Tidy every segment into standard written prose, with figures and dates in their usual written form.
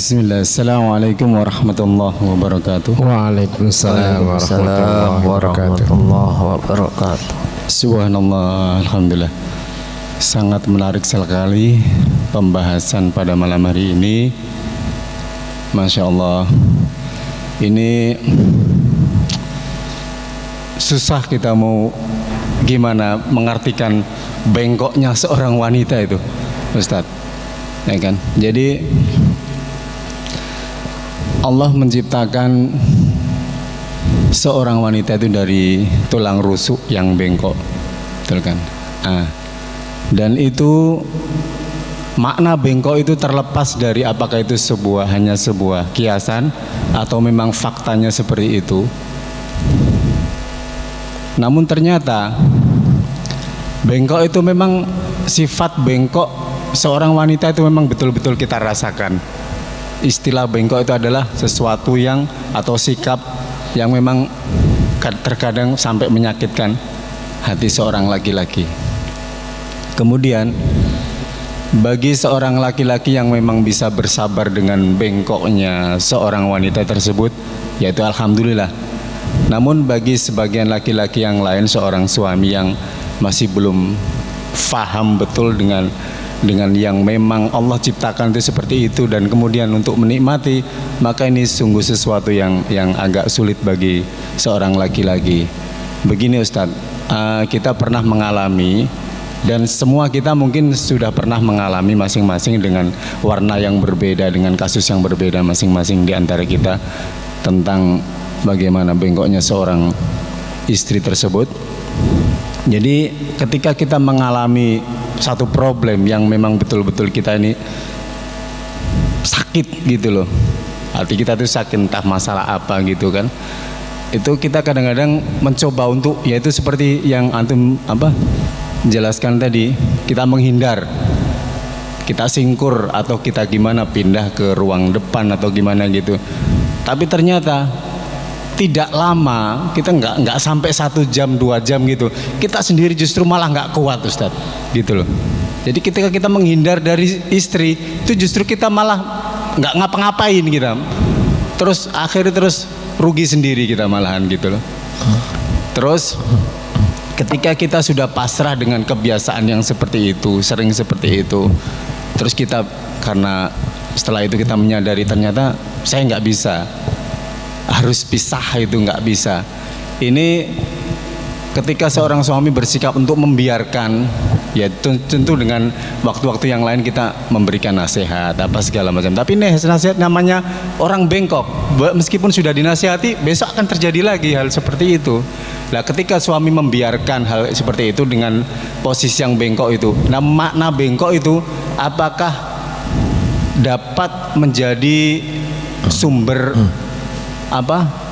Bismillah. Assalamualaikum warahmatullahi wabarakatuh. Waalaikumsalam warahmatullahi wabarakatuh. Subhanallah, alhamdulillah. Sangat menarik sekali pembahasan pada malam hari ini. Masya Allah. Ini susah kita mau gimana mengartikan bengkoknya seorang wanita itu, Ustadz. Ya kan? Jadi Allah menciptakan seorang wanita itu dari tulang rusuk yang bengkok, betul kan? Dan itu makna bengkok itu terlepas dari apakah itu hanya sebuah kiasan atau memang faktanya seperti itu. Namun ternyata bengkok itu memang sifat bengkok seorang wanita itu memang betul-betul kita rasakan. Istilah bengkok itu adalah sesuatu yang atau sikap yang memang terkadang sampai menyakitkan hati seorang laki-laki. Kemudian bagi seorang laki-laki yang memang bisa bersabar dengan bengkoknya seorang wanita tersebut, yaitu alhamdulillah. Namun bagi sebagian laki-laki yang lain, seorang suami yang masih belum faham betul dengan yang memang Allah ciptakan itu seperti itu, dan kemudian untuk menikmati, maka ini sungguh sesuatu yang agak sulit bagi seorang laki-laki. Begini Ustadz, kita pernah mengalami, dan semua kita mungkin sudah pernah mengalami masing-masing dengan warna yang berbeda, dengan kasus yang berbeda masing-masing di antara kita, tentang bagaimana bengkoknya seorang istri tersebut. Jadi ketika kita mengalami satu problem yang memang betul-betul kita ini sakit gitu loh, hati kita tuh sakit, entah masalah apa gitu kan, itu kita kadang-kadang mencoba untuk, yaitu seperti yang antum jelaskan tadi, kita menghindar, kita singkur atau kita gimana, pindah ke ruang depan atau gimana gitu. Tapi ternyata tidak lama, kita nggak sampai 1 jam 2 jam gitu, kita sendiri justru malah nggak kuat Ustadz, gitu loh. Jadi ketika kita menghindar dari istri, itu justru kita malah nggak ngapa-ngapain kita, terus akhirnya terus rugi sendiri kita malahan gitu loh. Terus ketika kita sudah pasrah dengan kebiasaan yang seperti itu, sering seperti itu, terus kita, karena setelah itu kita menyadari ternyata saya nggak bisa, harus pisah, itu nggak bisa. Ini ketika seorang suami bersikap untuk membiarkan, ya tentu dengan waktu-waktu yang lain kita memberikan nasihat apa segala macam. Tapi nasihat namanya orang bengkok, meskipun sudah dinasihati, besok akan terjadi lagi hal seperti itu. Nah ketika suami membiarkan hal seperti itu dengan posisi yang bengkok itu, nah makna bengkok itu apakah dapat menjadi sumber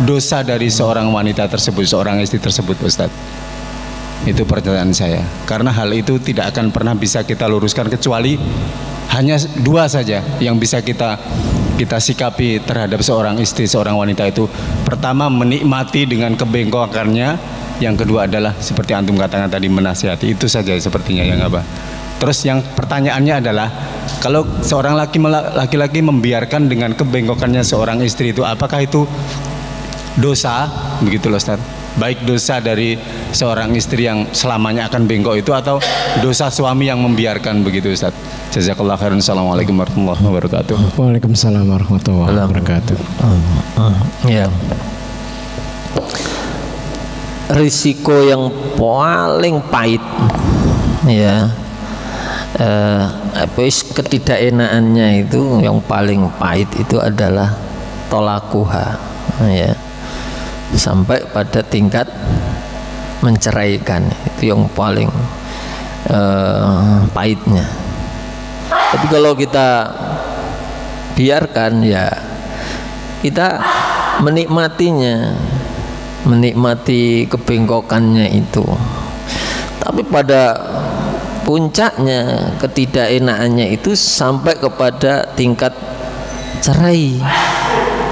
dosa dari seorang wanita tersebut, seorang istri tersebut, Ustadz? Itu pertanyaan saya, karena hal itu tidak akan pernah bisa kita luruskan kecuali hanya 2 saja yang bisa kita sikapi terhadap seorang istri, seorang wanita itu. Pertama, menikmati dengan kebengkokannya. Yang kedua adalah seperti antum katakan tadi, menasihati. Itu saja sepertinya yang Terus yang pertanyaannya adalah, kalau seorang laki-laki membiarkan dengan kebengkokannya seorang istri itu, apakah itu dosa? Begitu loh Ustaz. Baik dosa dari seorang istri yang selamanya akan bengkok itu, atau dosa suami yang membiarkan, begitu Ustaz. Jazakallah khairan. Assalamualaikum warahmatullahi wabarakatuh. Waalaikumsalam warahmatullahi wabarakatuh. Ya. Risiko yang paling pahit, ya, ketidakenaannya itu yang paling pahit itu adalah tolakuha, ya, sampai pada tingkat menceraikan. Itu yang paling pahitnya. Tapi kalau kita biarkan, ya kita menikmatinya, menikmati kebengkokannya itu. Tapi pada puncaknya ketidakenaannya itu sampai kepada tingkat cerai.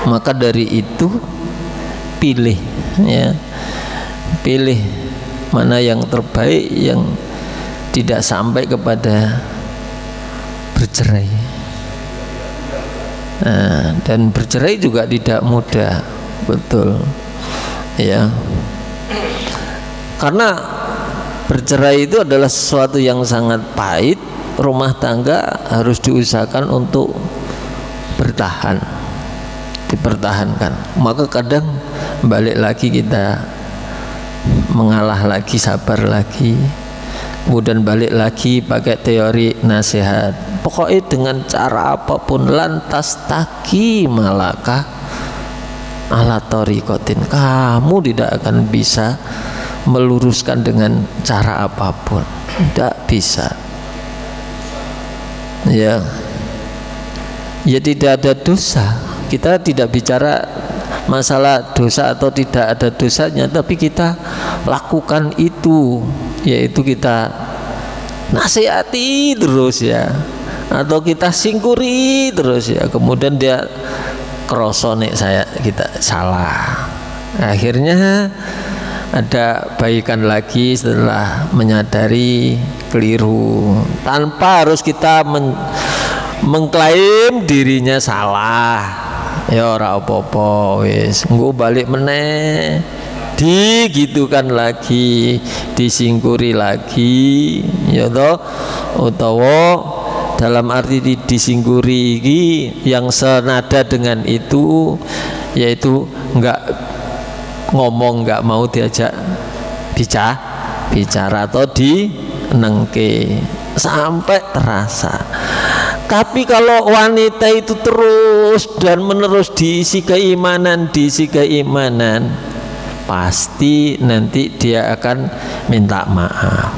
Maka dari itu pilih, ya, pilih mana yang terbaik, yang tidak sampai kepada bercerai. Dan bercerai juga tidak mudah, betul ya, karena bercerai itu adalah sesuatu yang sangat pahit. Rumah tangga harus diusahakan untuk bertahan, dipertahankan. Maka kadang balik lagi, kita mengalah lagi, sabar lagi, kemudian balik lagi pakai teori nasihat. Pokoknya dengan cara apapun, lantas taki malaka ala tariqatin, kamu tidak akan bisa meluruskan dengan cara apapun, tidak bisa. Ya, tidak ada dosa. Kita tidak bicara masalah dosa atau tidak ada dosanya, tapi kita lakukan itu, yaitu kita nasihati terus ya, atau kita singkuri terus ya. Kemudian dia kerosone kita salah. Akhirnya ada baikan lagi setelah menyadari keliru, tanpa harus kita mengklaim dirinya salah. Ya ora apa-apa, wis engko balik meneh, digitukan lagi, disingkuri lagi, ya toh, utawa dalam arti disingkuri iki yang senada dengan itu, yaitu enggak ngomong, enggak mau diajak bicara atau dinengke sampai terasa. Tapi kalau wanita itu terus dan menerus diisi keimanan, pasti nanti dia akan minta maaf.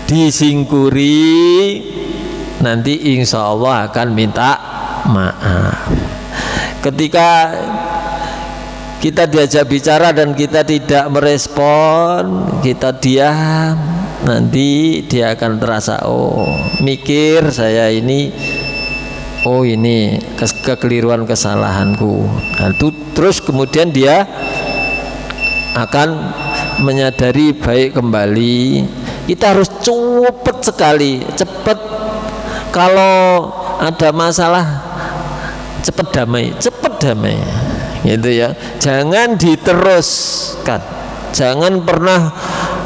Disingkuri, nanti insya Allah akan minta maaf. Ketika kita diajak bicara dan kita tidak merespon, kita diam, nanti dia akan terasa, oh mikir saya ini, oh ini kekeliruan, kesalahanku. Nah, terus kemudian dia akan menyadari baik kembali. Kita harus cepat. Kalau ada masalah cepat damai, gitu ya. Jangan diteruskan, jangan pernah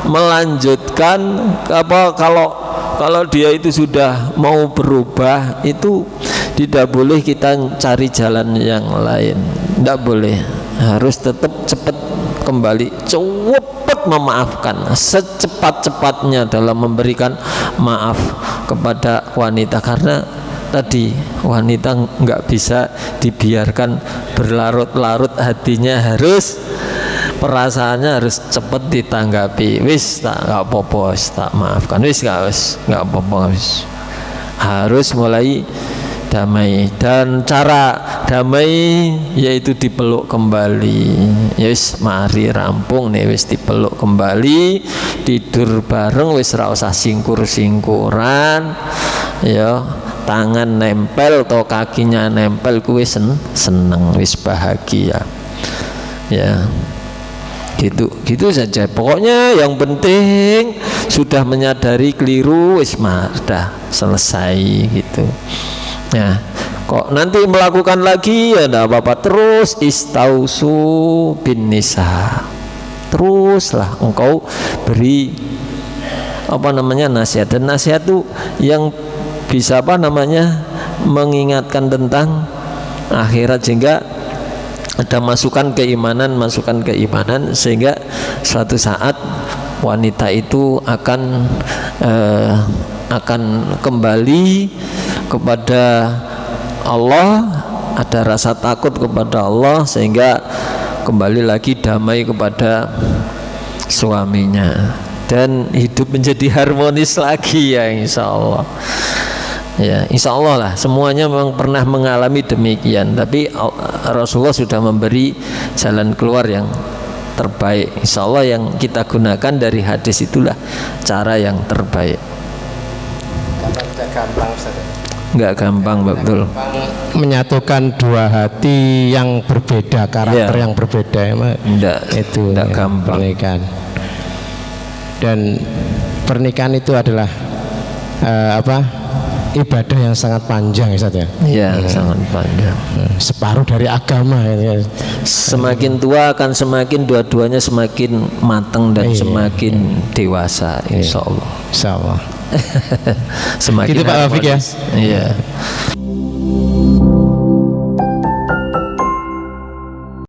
melanjutkan kalau dia itu sudah mau berubah, itu tidak boleh kita cari jalan yang lain, tidak boleh, harus tetap cepat kembali, cepat memaafkan, secepat-cepatnya dalam memberikan maaf kepada wanita. Karena tadi wanita nggak bisa dibiarkan berlarut-larut hatinya, harus perasaannya harus cepat ditanggapi. Wis tak nggak apa-apa, tak maafkan, wis nggak apa-apa, wis harus mulai damai. Dan cara damai yaitu dipeluk kembali. Wis mari rampung nih, wis dipeluk kembali, tidur bareng, wis ra usah singkur-singkuran ya. Tangan nempel atau kakinya nempel, kuwi seneng, wis bahagia ya. Gitu saja. Pokoknya yang penting sudah menyadari keliru, wis dah selesai gitu. Nah, kok nanti melakukan lagi ya enggak apa-apa, terus istausu bin nisa. Teruslah engkau beri nasihat. Dan nasihat itu yang bisa mengingatkan tentang akhirat, sehingga ada masukan keimanan, sehingga suatu saat wanita itu akan kembali kepada Allah, ada rasa takut kepada Allah, sehingga kembali lagi damai kepada suaminya dan hidup menjadi harmonis lagi ya, insya Allah. Ya, insya Allah lah, semuanya memang pernah mengalami demikian, tapi Rasulullah sudah memberi jalan keluar yang terbaik. Insya Allah yang kita gunakan dari hadis itulah cara yang terbaik. Nggak gampang, betul. Menyatukan dua hati yang berbeda, karakter yang berbeda, itu nggak gampang. Pernikahan. Dan pernikahan itu adalah ibadah yang sangat panjang Ustaz ya. Iya, sangat panjang. Separuh dari agama ya. Semakin tua akan semakin dua-duanya semakin matang dan semakin dewasa, insya Allah. Insyaallah. Semakin Gitu Pak Rafiq ya. harmonis. Iya.